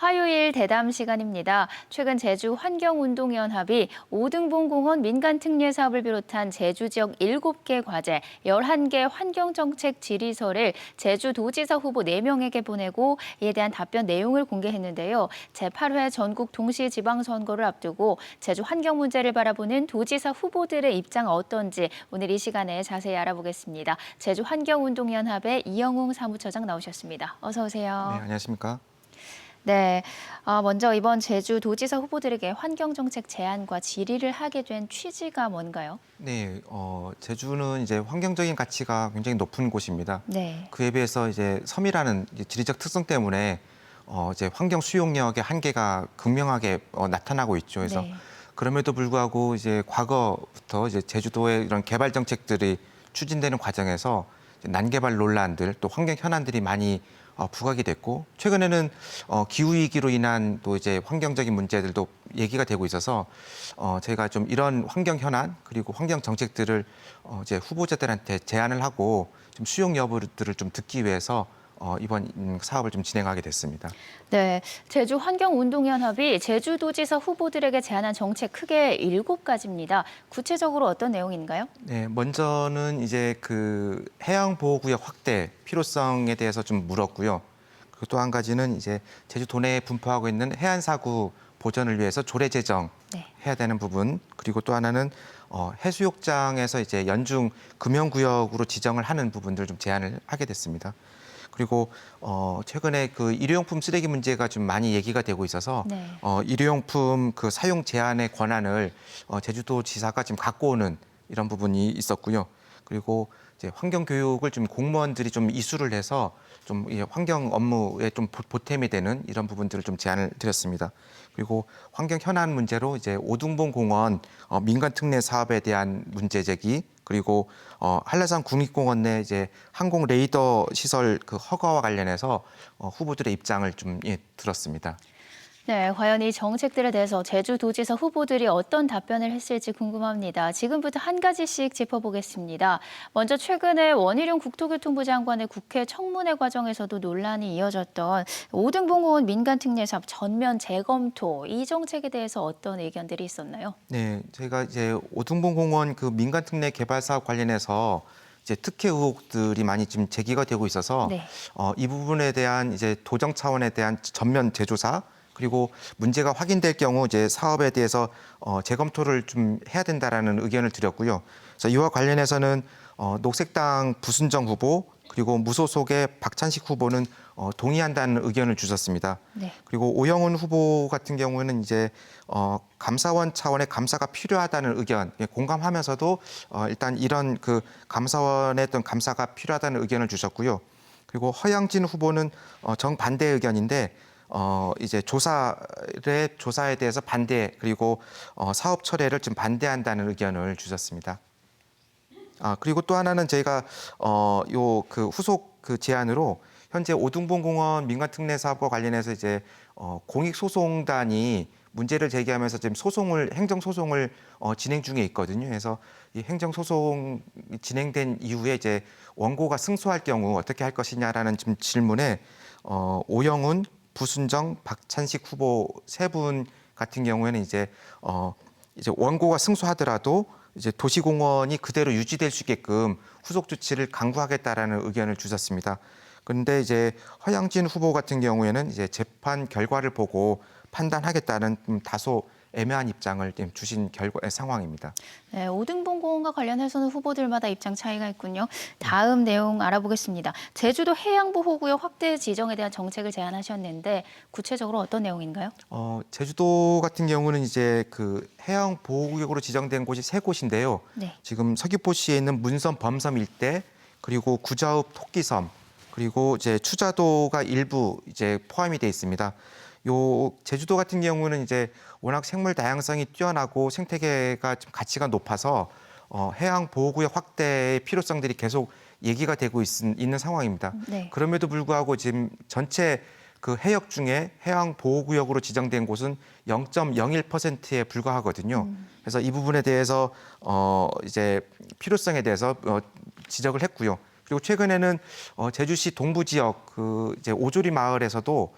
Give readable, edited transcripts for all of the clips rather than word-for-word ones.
화요일 대담 시간입니다. 최근 제주 환경운동연합이 오등봉공원 민간특례 사업을 비롯한 제주 지역 7개 과제, 11개 환경정책 질의서를 제주도지사 후보 4명에게 보내고 이에 대한 답변 내용을 공개했는데요. 제8회 전국 동시지방선거를 앞두고 제주 환경 문제를 바라보는 도지사 후보들의 입장 어떤지 오늘 이 시간에 자세히 알아보겠습니다. 제주 환경운동연합의 이영웅 사무처장 나오셨습니다. 어서 오세요. 네, 안녕하십니까? 네, 먼저 이번 제주도지사 후보들에게 환경정책 제안과 질의를 하게 된 취지가 뭔가요? 네, 제주는 이제 환경적인 가치가 굉장히 높은 곳입니다. 네. 그에 비해서 이제 섬이라는 이제 지리적 특성 때문에 이제 환경 수용력의 한계가 극명하게 나타나고 있죠. 그래서 네. 그럼에도 불구하고 이제 과거부터 이제 제주도의 이런 개발 정책들이 추진되는 과정에서 이제 난개발 논란들 또 환경 현안들이 많이 부각이 됐고 최근에는 기후 위기로 인한 또 이제 환경적인 문제들도 얘기가 되고 있어서 저희가 좀 이런 환경 현안 그리고 환경 정책들을 이제 후보자들한테 제안을 하고 좀 수용 여부들을 좀 듣기 위해서 이번 사업을 좀 진행하게 됐습니다. 네, 제주환경운동연합이 제주도지사 후보들에게 제안한 정책 크게 7가지입니다. 구체적으로 어떤 내용인가요? 네, 먼저는 이제 그 해양 보호구역 확대 필요성에 대해서 좀 물었고요. 그리고 또 한 가지는 이제 제주도 내에 분포하고 있는 해안사구 보전을 위해서 조례 제정 네. 해야 되는 부분. 그리고 또 하나는 해수욕장에서 이제 연중 금연구역으로 지정을 하는 부분들 좀 제안을 하게 됐습니다. 그리고 최근에 그 일회용품 쓰레기 문제가 좀 많이 얘기가 되고 있어서 네. 일회용품 그 사용 제한의 권한을 제주도 지사가 지금 갖고 오는 이런 부분이 있었고요. 그리고 이제 환경 교육을 좀 공무원들이 좀 이수를 해서 좀 이 환경 업무에 좀 보탬이 되는 이런 부분들을 좀 제안을 드렸습니다. 그리고 환경 현안 문제로 이제 오등봉 공원 민간 특례 사업에 대한 문제 제기 그리고 한라산 국립공원 내 이제 항공 레이더 시설 그 허가와 관련해서 후보들의 입장을 좀 들었습니다. 네, 과연 이 정책들에 대해서 제주도지사 후보들이 어떤 답변을 했을지 궁금합니다. 지금부터 한 가지씩 짚어보겠습니다. 먼저 최근에 원희룡 국토교통부 장관의 국회 청문회 과정에서도 논란이 이어졌던 오등봉공원 민간특례 사업 전면 재검토, 이 정책에 대해서 어떤 의견들이 있었나요? 네, 저희가 이제 오등봉 공원 그 민간 특례 개발 사업 관련해서 이제 특혜 의혹들이 많이 지금 제기가 되고 있어서 네. 이 부분에 대한 이제 도정 차원에 대한 전면 재조사 그리고 문제가 확인될 경우 이제 사업에 대해서 재검토를 좀 해야 된다라는 의견을 드렸고요. 그래서 이와 관련해서는 녹색당 부순정 후보 그리고 무소속의 박찬식 후보는 동의한다는 의견을 주셨습니다. 네. 그리고 오영훈 후보 같은 경우에는 이제 감사원 차원의 감사가 필요하다는 의견 공감하면서도 일단 이런 그 감사원의 어떤 감사가 필요하다는 의견을 주셨고요. 그리고 허양진 후보는 정반대 의견인데 이제 조사에 대해서 반대 그리고 사업 철회를 좀 반대한다는 의견을 주셨습니다. 그리고 또 하나는 저희가 요 그 후속 그 제안으로 현재 오등봉공원 민간특례 사업과 관련해서 이제 공익소송단이 문제를 제기하면서 지금 행정소송을 진행 중에 있거든요. 그래서 이 행정소송 진행된 이후에 이제 원고가 승소할 경우 어떻게 할 것이냐라는 지금 질문에 오영훈, 부순정, 박찬식 후보 세 분 같은 경우에는 이제 원고가 승소하더라도 이제 도시공원이 그대로 유지될 수 있게끔 후속 조치를 강구하겠다라는 의견을 주셨습니다. 그런데 이제 허양진 후보 같은 경우에는 이제 재판 결과를 보고 판단하겠다는 좀 다소 애매한 입장을 주신 상황입니다. 네, 오등봉공원과 관련해서는 후보들마다 입장 차이가 있군요. 다음 내용 알아보겠습니다. 제주도 해양보호구역 확대 지정에 대한 정책을 제안하셨는데 구체적으로 어떤 내용인가요? 제주도 같은 경우는 이제 그 해양 보호구역으로 지정된 곳이 3곳인데요. 네. 지금 서귀포시에 있는 문섬 범섬 일대 그리고 구자읍 토끼섬 그리고 이제 추자도가 일부 이제 포함이 돼 있습니다. 요 제주도 같은 경우는 이제 워낙 생물 다양성이 뛰어나고 생태계가 좀 가치가 높아서 해양 보호구역 확대의 필요성들이 계속 얘기가 되고 있는 상황입니다. 네. 그럼에도 불구하고 지금 전체 그 해역 중에 해양 보호구역으로 지정된 곳은 0.01%에 불과하거든요. 그래서 이 부분에 대해서 이제 필요성에 대해서 지적을 했고요. 그리고 최근에는 제주시 동부 지역 그 이제 오조리 마을에서도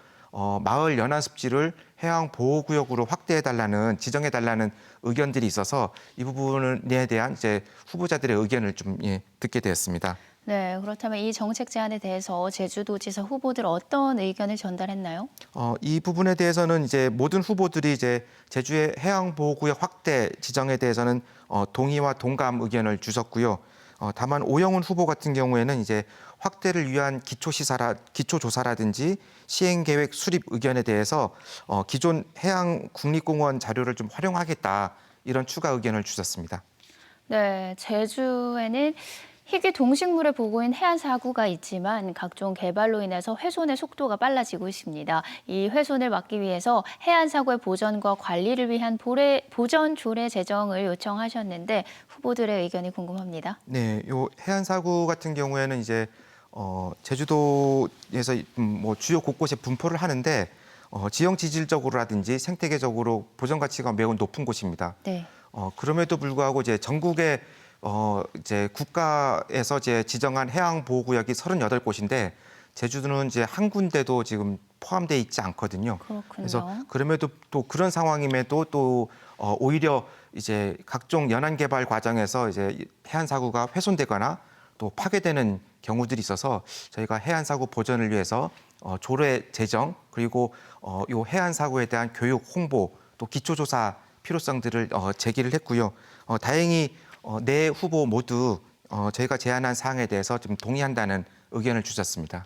마을 연안 습지를 해양 보호구역으로 확대해달라는 지정해달라는 의견들이 있어서 이 부분에 대한 이제 후보자들의 의견을 좀 듣게 되었습니다. 네, 그렇다면 이 정책 제안에 대해서 제주도지사 후보들 어떤 의견을 전달했나요? 이 부분에 대해서는 이제 모든 후보들이 이제 제주의 해양보호구역 확대 지정에 대해서는 동의와 동감 의견을 주셨고요. 다만 오영훈 후보 같은 경우에는 이제 확대를 위한 기초조사라든지 시행계획 수립 의견에 대해서 기존 해양국립공원 자료를 좀 활용하겠다 이런 추가 의견을 주셨습니다. 네, 제주에는 희귀 동식물을 보고인 해안 사고가 있지만 각종 개발로 인해서 훼손의 속도가 빨라지고 있습니다. 이 훼손을 막기 위해서 해안 사고의 보전과 관리를 위한 보전 조례 제정을 요청하셨는데 후보들의 의견이 궁금합니다. 네, 요 해안 사고 같은 경우에는 이제 제주도에서 뭐 주요 곳곳에 분포를 하는데 지형 지질적으로라든지 생태계적으로 보전 가치가 매우 높은 곳입니다. 네. 그럼에도 불구하고 이제 전국에 이제 국가에서 이제 지정한 해양 보호구역이 38곳인데 제주도는 이제 한 군데도 지금 포함되어 있지 않거든요. 그렇군요. 그래서 그럼에도 또 그런 상황임에도 또 오히려 이제 각종 연안 개발 과정에서 이제 해안 사고가 훼손되거나 또 파괴되는 경우들이 있어서 저희가 해안 사고 보전을 위해서 조례 제정 그리고 요 해안 사고에 대한 교육 홍보 또 기초조사 필요성들을 제기를 했고요. 다행히 네 후보 모두 저희가 제안한 사항에 대해서 좀 동의한다는 의견을 주셨습니다.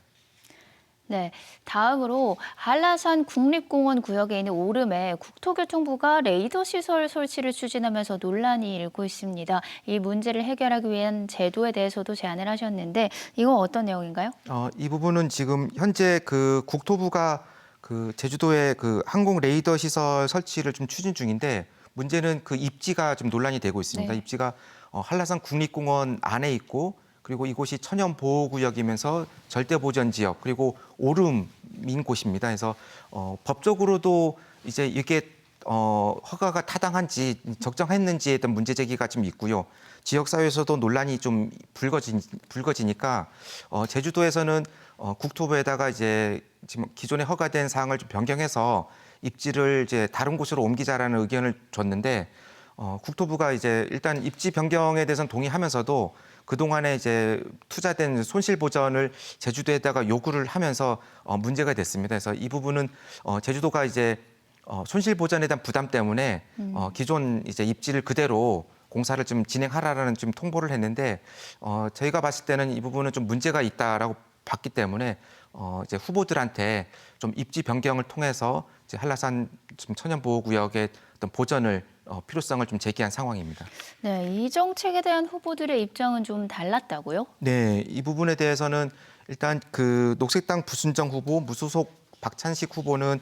네, 다음으로 한라산 국립공원 구역에 있는 오름에 국토교통부가 레이더 시설 설치를 추진하면서 논란이 일고 있습니다. 이 문제를 해결하기 위한 제도에 대해서도 제안을 하셨는데 이거 어떤 내용인가요? 이 부분은 지금 현재 그 국토부가 그 제주도에 그 항공 레이더 시설 설치를 좀 추진 중인데 문제는 그 입지가 좀 논란이 되고 있습니다. 네. 입지가 한라산 국립공원 안에 있고 그리고 이곳이 천연 보호구역이면서 절대보전 지역 그리고 오름인 곳입니다. 그래서 법적으로도 이제 이게 허가가 타당한지 적정했는지에 대한 문제 제기가 좀 있고요. 지역사회에서도 논란이 좀 불거지니까 제주도에서는 국토부에다가 이제 지금 기존에 허가된 사항을 좀 변경해서 입지를 이제 다른 곳으로 옮기자라는 의견을 줬는데 국토부가 이제 일단 입지 변경에 대해서는 동의하면서도 그동안에 이제 투자된 손실 보전을 제주도에다가 요구를 하면서 문제가 됐습니다. 그래서 이 부분은 제주도가 이제 손실 보전에 대한 부담 때문에 기존 이제 입지를 그대로 공사를 좀 진행하라는 좀 통보를 했는데 저희가 봤을 때는 이 부분은 좀 문제가 있다라고 봤기 때문에 이제 후보들한테 좀 입지 변경을 통해서 이제 한라산 좀 천연보호구역의 어떤 보전을 필요성을 좀 제기한 상황입니다. 네, 이 정책에 대한 후보들의 입장은 좀 달랐다고요? 네, 이 부분에 대해서는 일단 그 녹색당 부순정 후보, 무소속 박찬식 후보는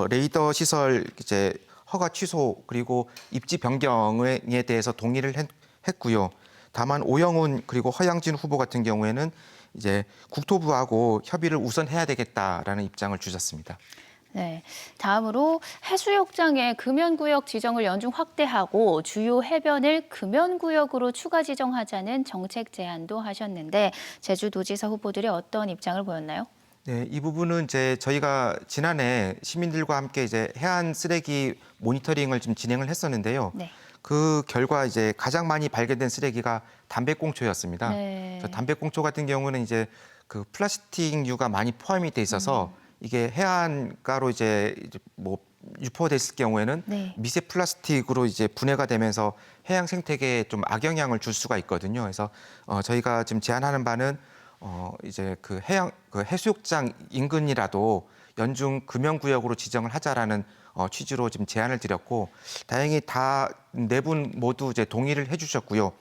레이더 시설 이제 허가 취소 그리고 입지 변경에 대해서 동의를 했고요. 다만 오영훈 그리고 허양진 후보 같은 경우에는 이제 국토부하고 협의를 우선 해야 되겠다라는 입장을 주셨습니다. 네, 다음으로 해수욕장의 금연구역 지정을 연중 확대하고 주요 해변을 금연구역으로 추가 지정하자는 정책 제안도 하셨는데 제주도지사 후보들이 어떤 입장을 보였나요? 네, 이 부분은 이제 저희가 지난해 시민들과 함께 이제 해안 쓰레기 모니터링을 좀 진행을 했었는데요. 네. 그 결과 이제 가장 많이 발견된 쓰레기가 담배꽁초였습니다. 네. 그래서 담배꽁초 같은 경우는 이제 그 플라스틱류가 많이 포함이 돼 있어서 이게 해안가로 이제 뭐 유포됐을 경우에는 네. 미세 플라스틱으로 이제 분해가 되면서 해양 생태계에 좀 악영향을 줄 수가 있거든요. 그래서 저희가 지금 제안하는 바는 이제 그 해수욕장 인근이라도 연중 금연구역으로 지정을 하자라는 취지로 지금 제안을 드렸고 다행히 다 네 분 모두 이제 동의를 해주셨고요.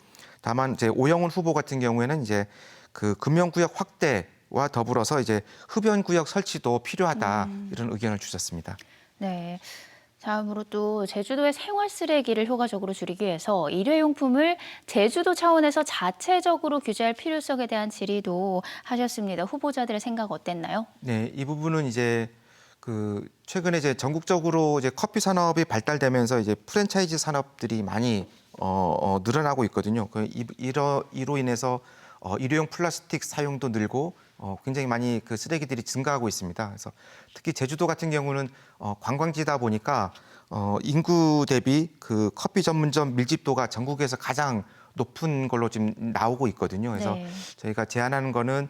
다만 이제 오영훈 후보 같은 경우에는 이제 그 금연구역 확대와 더불어서 이제 흡연구역 설치도 필요하다 이런 의견을 주셨습니다. 네. 다음으로 또 제주도의 생활 쓰레기를 효과적으로 줄이기 위해서 일회용품을 제주도 차원에서 자체적으로 규제할 필요성에 대한 질의도 하셨습니다. 후보자들의 생각 어땠나요? 네, 이 부분은 이제 그 최근에 이제 전국적으로 이제 커피 산업이 발달되면서 이제 프랜차이즈 산업들이 많이 늘어나고 있거든요. 이로 인해서 일회용 플라스틱 사용도 늘고 굉장히 많이 그 쓰레기들이 증가하고 있습니다. 그래서 특히 제주도 같은 경우는 관광지다 보니까 인구 대비 그 커피 전문점 밀집도가 전국에서 가장 높은 걸로 지금 나오고 있거든요. 그래서 네. 저희가 제안하는 거는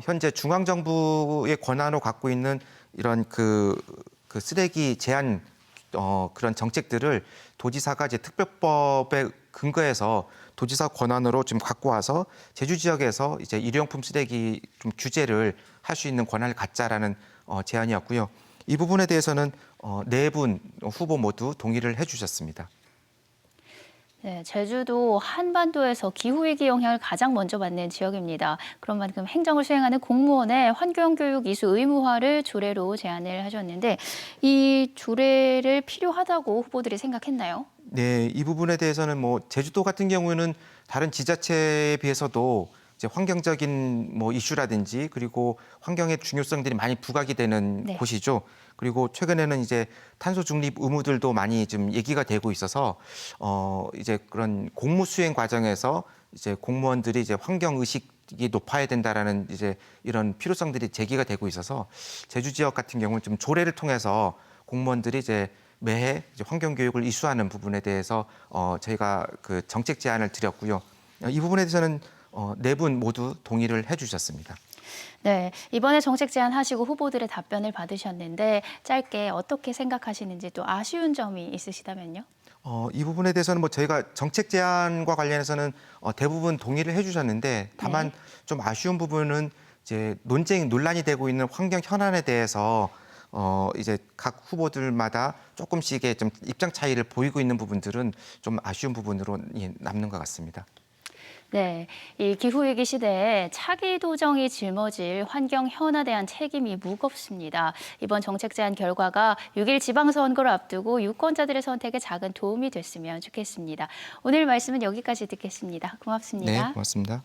현재 중앙 정부의 권한으로 갖고 있는 이런 그 쓰레기 제한 그런 정책들을 도지사가 이제 특별법에 근거해서 도지사 권한으로 좀 갖고 와서 제주 지역에서 이제 일회용품 쓰레기 좀 규제를 할 수 있는 권한을 갖자라는 제안이었고요. 이 부분에 대해서는 네 분 후보 모두 동의를 해주셨습니다. 네, 제주도 한반도에서 기후위기 영향을 가장 먼저 받는 지역입니다. 그런 만큼 행정을 수행하는 공무원의 환경교육 이수 의무화를 조례로 제안을 하셨는데 이 조례를 필요하다고 후보들이 생각했나요? 네, 이 부분에 대해서는 뭐 제주도 같은 경우에는 다른 지자체에 비해서도 이제 환경적인 뭐 이슈라든지 그리고 환경의 중요성들이 많이 부각이 되는 네. 곳이죠. 그리고 최근에는 이제 탄소 중립 의무들도 많이 좀 얘기가 되고 있어서 이제 그런 공무 수행 과정에서 이제 공무원들이 이제 환경 의식이 높아야 된다라는 이제 이런 필요성들이 제기가 되고 있어서 제주 지역 같은 경우는 좀 조례를 통해서 공무원들이 이제 매해 이제 환경 교육을 이수하는 부분에 대해서 저희가 그 정책 제안을 드렸고요. 이 부분에 대해서는 네 분 모두 동의를 해주셨습니다. 네, 이번에 정책 제안하시고 후보들의 답변을 받으셨는데 짧게 어떻게 생각하시는지 또 아쉬운 점이 있으시다면요? 이 부분에 대해서는 뭐 저희가 정책 제안과 관련해서는 대부분 동의를 해주셨는데 다만 네. 좀 아쉬운 부분은 이제 논란이 되고 있는 환경 현안에 대해서 이제 각 후보들마다 조금씩의 좀 입장 차이를 보이고 있는 부분들은 좀 아쉬운 부분으로 남는 것 같습니다. 네, 이 기후위기 시대에 차기 도정이 짊어질 환경 현안에 대한 책임이 무겁습니다. 이번 정책 제안 결과가 6일 지방선거를 앞두고 유권자들의 선택에 작은 도움이 됐으면 좋겠습니다. 오늘 말씀은 여기까지 듣겠습니다. 네, 고맙습니다. 고맙습니다.